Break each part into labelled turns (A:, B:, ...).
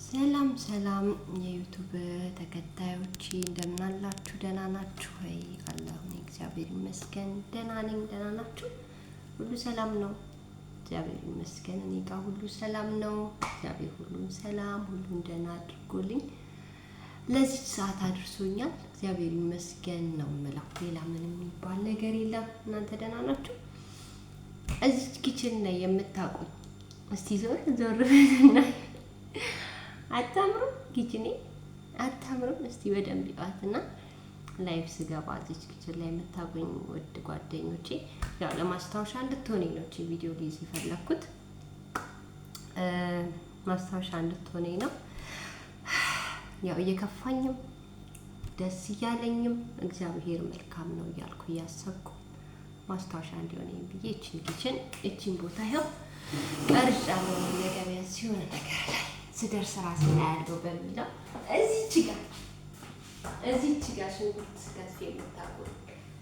A: ሰላም ሰላም የዩቲዩብ ተከታዮች እንደምን አላችሁ? ደህና ናችሁ ወይ? አላሁ እግዚአብሔር ይመስገን ደህና ነኝ። ደህና ናችሁ? ሁሉ ሰላም ነው? እግዚአብሔር ይመስገን እኔ ጋር ሁሉ ሰላም ነው። እግዚአብሔር ሁሉን ሰላም ሁሉን ደህና አድርጎልኝ ለዚህ ሰዓት አድርሶኛል። እግዚአብሔር ይመስገን ነው የምለው። ሌላ ምንም የሚባል ነገር የለም። እናንተ ደህና ናችሁ? እዚህ ኪችን ላይ የምታውቁኝ እስቲ ዞር ዞር በልና አታምሩም? ኪችኔ አታምሩም? እስቲ በደንብ ይዋትና ላይቭ ስገባ እዚህ ኪችን ላይ የምታውቁኝ ውድ ጓደኞቼ ያው ለማስታወሻ እንድትሆነኝ ነው እቺ ቪዲዮ ሊይዝ የፈለኩት። ማስታወሻ እንድትሆነኝ ነው። ያው እየከፋኝም ደስ እያለኝም እግዚአብሔር መልካም ነው እያልኩ እያሰብኩ ማስታወሻ እንዲሆነኝ ብዬ እቺን ቦታ ይኸው ቀርጫለሁ። ለገበያ ሲሆን ነገር ላይ ስደርስ ራሴ ላይ ያለው በሚለው እዚች ጋር ሽንኩርት ከትፌ የምታውቁ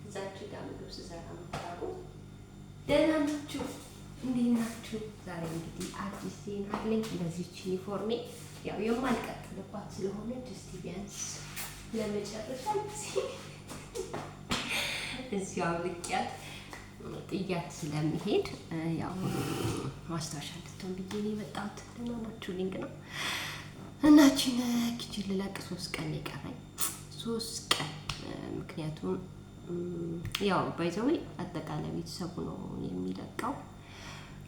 A: እዛች ጋር ምግብ ስሰራ የምታውቁ ደህና ናችሁ? እንዴት ናችሁ? ዛሬ እንግዲህ አዲስ ዜና አለኝ። ለዚች ዩኒፎርሜ ያው የማልቀጥልባት ስለሆነ እስቲ ቢያንስ ለመጨረሻ እዚሁ አውልቂያት ጥያት ስለሚሄድ ያው ማስታወሻ እንድትሆን ብዬ ነው የመጣሁት። ደህና ናችሁ? ሊንክ ነው እናችን ኪችን ልለቅ 3 ቀን የቀረኝ 3 ቀን። ምክንያቱም ያው ባይዘዌ አጠቃላይ ቤተሰቡ ነው የሚለቀው።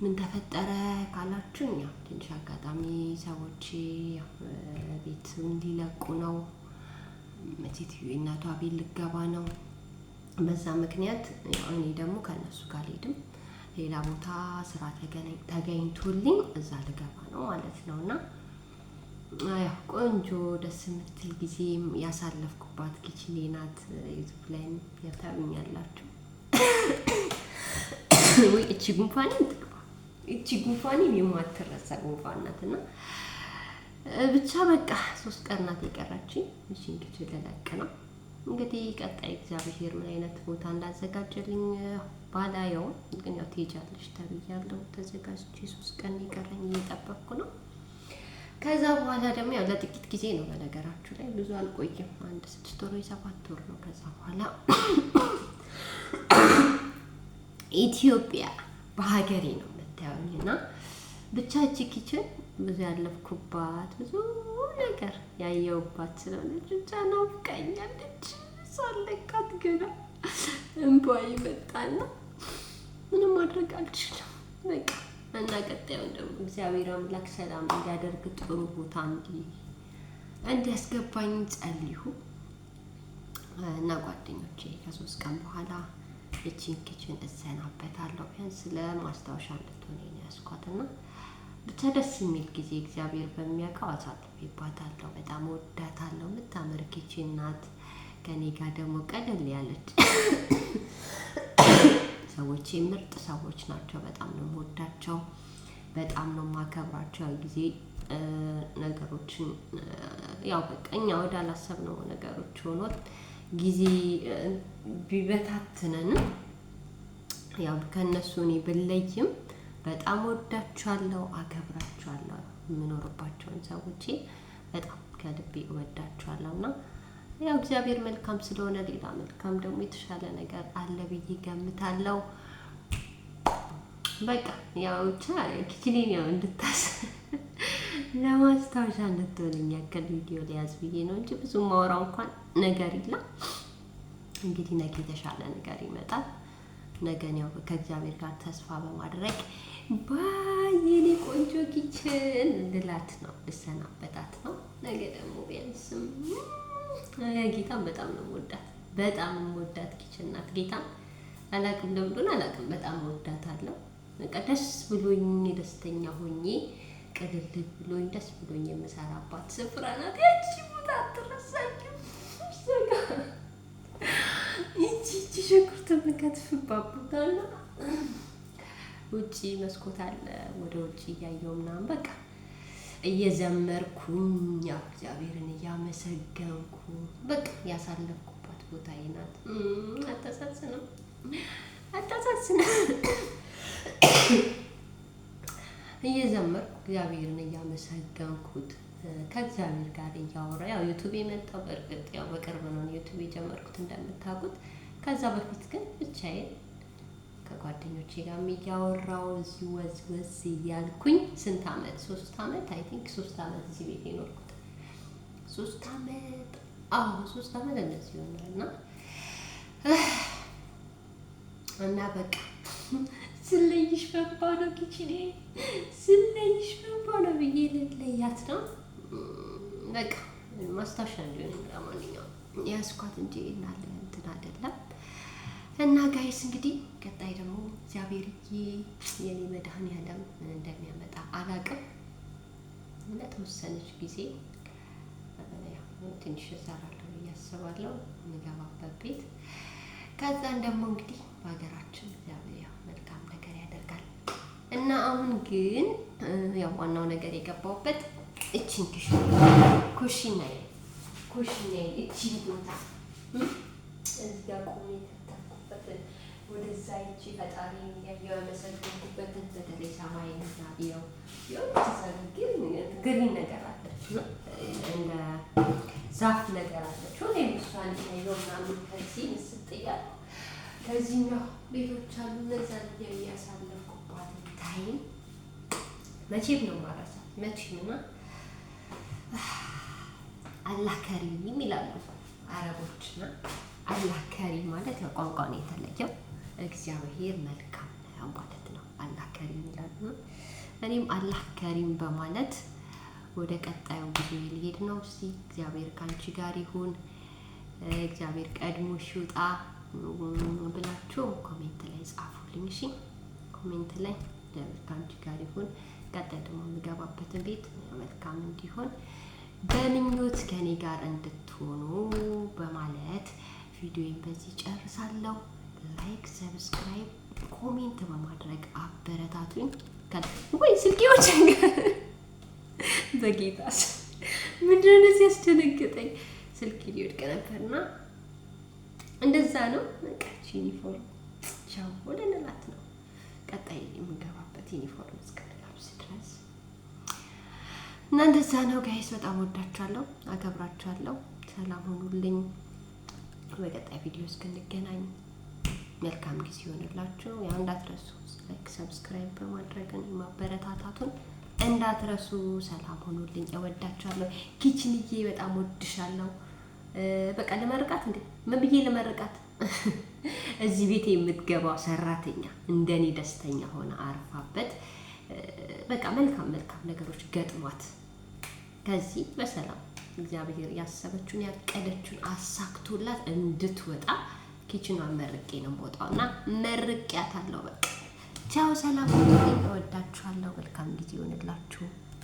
A: ምን ተፈጠረ ካላችሁኝ ያው ትንሽ አጋጣሚ ሰዎች ቤት እንዲለቁ ነው። ሴትዮ እናቷ ቤት ልገባ ነው። በዛ ምክንያት እኔ ደግሞ ከነሱ ጋር አልሄድም። ሌላ ቦታ ስራ ተገኝቶልኝ እዛ ልገባ ነው ማለት ነው። እና ያው ቆንጆ ደስ የምትል ጊዜ ያሳለፍኩባት ኪችኔ ናት። ዩቲዩብ ላይ ያታዩኛላችሁ። ወይ እቺ ጉንፋኔ የማትረሳ ጉንፋን ናት። እና ብቻ በቃ 3 ቀን ናት የቀረችኝ። እቺን ኪችን ልለቅ ነው እንግዲህ። ቀጣይ እግዚአብሔር ምን አይነት ቦታ እንዳዘጋጀልኝ ባላየውም ግን ያው ትሄጃለሽ ተብያለሁ። ተዘጋጅቼ 3 ቀን የቀረኝ እየጠበቅኩ ነው። ከዛ በኋላ ደግሞ ያው ለጥቂት ጊዜ ነው በነገራችሁ ላይ ብዙ አልቆይም። 6 ወር ወይ 7 ወር ነው። ከዛ በኋላ ኢትዮጵያ በሀገሬ ነው የምታዩኝ። እና ብቻ እቺ ኪችን ብዙ ያለፍኩባት ብዙ ነገር ያየውባት ስለሆነች ብቻ ናፍቃኛለች። ሳለካት ገና እንባይ መጣና ምንም ማድረግ አልችልም በቃ። እና ቀጣዩን ደግሞ እግዚአብሔር አምላክ ሰላም እንዲያደርግ ጥሩ ቦታ እንዲያስገባኝ ጸልዩ እና ጓደኞቼ ከ3 ቀን በኋላ እቺን ኪችን እሰናበታለሁ። ቢያንስ ለማስታወሻ እንድትሆነኝ ነው ያስኳትና ብቻ ደስ የሚል ጊዜ እግዚአብሔር በሚያውቀው አሳልፌባታለሁ። በጣም ወዳታለሁ። የምታምር ኪችን ናት። ከኔ ጋር ደግሞ ቀለል ያለች ሰዎች ምርጥ ሰዎች ናቸው። በጣም ነው የምወዳቸው፣ በጣም ነው የማከብራቸው። ጊዜ ነገሮችን ያው በቃ እኛ ወደ አላሰብነው ነገሮች ሆኖት ጊዜ ቢበታትነንም ያው ከነሱ እኔ ብለይም በጣም ወዳቸዋለሁ፣ አከብራቸዋለሁ። የምኖርባቸውን ሰዎች በጣም ከልቤ እወዳቸዋለሁና ያው እግዚአብሔር መልካም ስለሆነ ሌላ መልካም ደግሞ የተሻለ ነገር አለ ብዬ ገምታለሁ። በቃ ያው ብቻ ኪችኔን ያው ለማስታወሻ እንድትሆነኝ ያክል ቪዲዮ ሊያዝ ብዬ ነው እንጂ ብዙ ማወራው እንኳን ነገር የለም። እንግዲህ ነገ የተሻለ ነገር ይመጣል። ነገን ያው ከእግዚአብሔር ጋር ተስፋ በማድረግ የኔ ቆንጆ ኪችን ልላት ነው፣ ልሰናበታት ነው። ነገ ደግሞ ቢያንስም ጌታን በጣም ነው የምወዳት፣ በጣም የምወዳት ኪችን ናት። ጌታን አላቅም ለምዶን አላቅም፣ በጣም እወዳታለሁ። በቃ ደስ ብሎኝ ደስተኛ ሆኜ ቅልል ብሎኝ ደስ ብሎኝ የምሰራባት ስፍራ ናት። ያቺ ቦታ አትረሳኝም። ይቺ ሽንኩርት የምከትፍባት ቦታ ነው። ውጪ መስኮት አለ፣ ወደ ውጪ እያየው ምናምን በቃ እየዘመርኩኝ ያው እግዚአብሔርን እያመሰገንኩ በቃ ያሳለፍኩባት ቦታ ናት። አታሳዝንም? እየዘመርኩ እግዚአብሔርን እያመሰገንኩት ከእግዚአብሔር ጋር እያወራ ያው ዩቲዩብ የመጣው በእርግጥ ያው በቅርብ ነው ዩቲዩብ የጀመርኩት እንደምታውቁት። ከዛ በፊት ግን ብቻዬን ከጓደኞቼ ጋር እያወራው እዚህ ወዝ እያልኩኝ ስንት አመት 3 አመት አይ ቲንክ 3 አመት እዚህ ቤት የኖርኩት 3 አመት 3 አመት እንደዚህ ይሆናልና እና በቃ ስለይሽ ፈባዶ ኪችኔ ስለይሽ ፈባዶ ብዬ ልለያት ነው በቃ ማስታወሻ እንዲሆን ለማንኛውም ያስኳት እንጂ እናለ እንትን አይደለም። እና ጋይስ እንግዲህ ቀጣይ ደግሞ እግዚአብሔርዬ የኔ መድኃኒዓለም እንደሚያመጣ አላቅም። ለተወሰነች ጊዜ ትንሽ እሰራለሁ እያስባለሁ የምገባበት ቤት። ከዛን ደግሞ እንግዲህ በሀገራችን እግዚአብሔር መልካም ነገር ያደርጋል። እና አሁን ግን ያው ዋናው ነገር የገባውበት እቺን ኩሽናዬ እቺን ቦታ እዚህ ጋር ቆሜ ተተኩበት ወደዛ እቺ ፈጣሪ ያየው መሰልኩበትን በተለይ ሰማይና ያው ግሪን ነገር አለች እንደ ዛፍ ነገር አለች ወይም እሷን ይሄው ምናምን ከዚህ ምስጥያ ከዚህኛው ቤቶች አሉ ለዛ የሚያሳልፍኩባት ታይም መቼም ነው ማረሳት መቼም ነው። አላህ ከሪም ይላሉ አረቦችና አላህ ከሪም ማለት ያው ቋንቋ ነው የተለየው እግዚአብሔር መልካም ነው ማለት ነው። አላህ ከሪም ይላሉ። እኔም አላህ ከሪም በማለት ወደ ቀጣዩ ቪዲዮ ልሄድ ነው። እስቲ እግዚአብሔር ካንቺ ጋር ይሁን፣ እግዚአብሔር ቀድሞ ይውጣ ብላችሁ ኮሜንት ላይ ጻፉልኝ። እሺ ኮሜንት ላይ እግዚአብሔር ካንቺ ጋር ይሁን፣ ቀጣይ ደግሞ የምገባበትን ቤት መልካም እንዲሆን በምኞት ከኔ ጋር እንድትሆኑ በማለት ቪዲዮን በዚህ ጨርሳለሁ። ላይክ፣ ሰብስክራይብ፣ ኮሜንት በማድረግ አበረታቱኝ። ወይ ስልኬዎች በጌታስ ምንድን ነው ሲያስደነግጠኝ ስልክ ሊወድቅ ነበርና እንደዛ ነው። በቃ ዩኒፎርም ቻው ወደ ነላት ነው ቀጣይ የምገባበት ዩኒፎርም እስከለብስ ድረስ እና እንደዛ ነው ጋይስ። በጣም ወዳችኋለሁ፣ አከብራችኋለሁ። ሰላም ሁኑልኝ። በቀጣይ ቪዲዮ እስክንገናኝ መልካም ጊዜ ይሆንላችሁ። ያው እንዳትረሱ ላይክ ሰብስክራይብ በማድረግ ማበረታታቱን እንዳትረሱ። ሰላም ሁኑልኝ። እወዳችኋለሁ። ኪችንዬ በጣም ወድሻለሁ። በቃ ለመርቃት እንዴ ምን ብዬ ለመርቃት እዚህ ቤት የምትገባው ሰራተኛ እንደኔ ደስተኛ ሆነ አርፋበት በቃ መልካም ነገሮች ገጥሟት ከዚህ በሰላም እግዚአብሔር ያሰበችውን ያቀደችውን አሳክቶላት እንድትወጣ ኪችኗን መርቄ ነው የምወጣውና መርቄያታለሁ። በቃ ቻው፣ ሰላም ሁኑልኝ። እወዳችኋለሁ። መልካም ጊዜ ይሆንላችሁ።